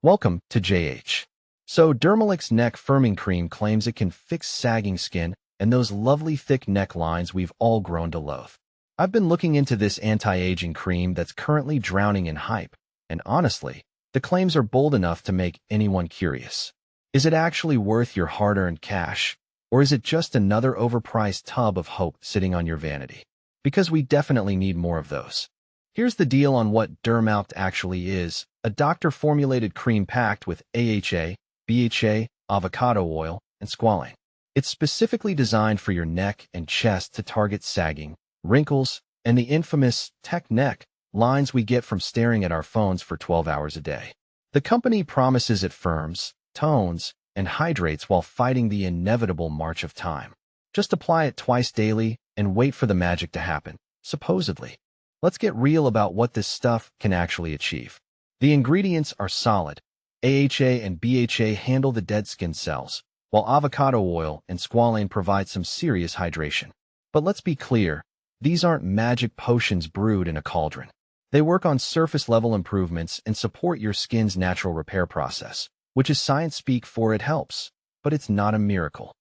Welcome to JH. So, Dermelect's neck firming cream claims it can fix sagging skin and those lovely thick necklines we've all grown to loathe. I've been looking into this anti-aging cream that's currently drowning in hype, and honestly, the claims are bold enough to make anyone curious. Is it actually worth your hard-earned cash, or is it just another overpriced tub of hope sitting on your vanity? Because we definitely need more of those. Here's the deal on what Dermelect actually is: a doctor-formulated cream packed with AHA, BHA, avocado oil, and squalane. It's specifically designed for your neck and chest to target sagging, wrinkles, and the infamous tech neck lines we get from staring at our phones for 12 hours a day. The company promises it firms, tones, and hydrates while fighting the inevitable march of time. Just apply it twice daily and wait for the magic to happen, supposedly. Let's get real about what this stuff can actually achieve. The ingredients are solid. AHA and BHA handle the dead skin cells, while avocado oil and squalane provide some serious hydration. But let's be clear, these aren't magic potions brewed in a cauldron. They work on surface-level improvements and support your skin's natural repair process, which is science speak for it helps, but it's not a miracle.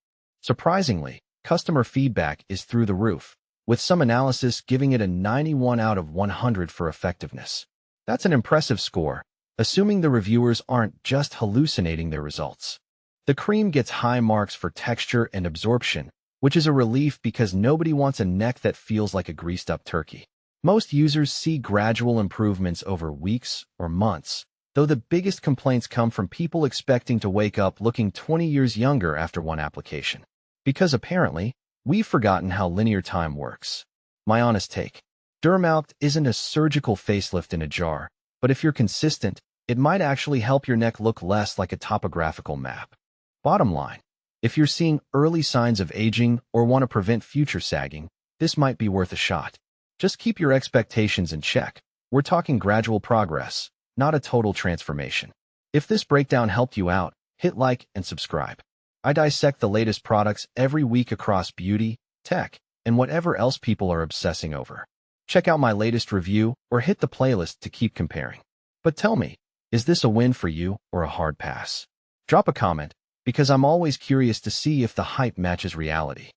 Surprisingly, customer feedback is through the roof, with some analysis giving it a 91 out of 100 for effectiveness. That's an impressive score, assuming the reviewers aren't just hallucinating their results. The cream gets high marks for texture and absorption, which is a relief because nobody wants a neck that feels like a greased-up turkey. Most users see gradual improvements over weeks or months, though the biggest complaints come from people expecting to wake up looking 20 years younger after one application. Because apparently, we've forgotten how linear time works. My honest take: Dermelect isn't a surgical facelift in a jar, but if you're consistent, it might actually help your neck look less like a topographical map. Bottom line, if you're seeing early signs of aging or want to prevent future sagging, this might be worth a shot. Just keep your expectations in check. We're talking gradual progress, not a total transformation. If this breakdown helped you out, hit like and subscribe. I dissect the latest products every week across beauty, tech, and whatever else people are obsessing over. Check out my latest review or hit the playlist to keep comparing. But tell me, is this a win for you or a hard pass? Drop a comment, because I'm always curious to see if the hype matches reality.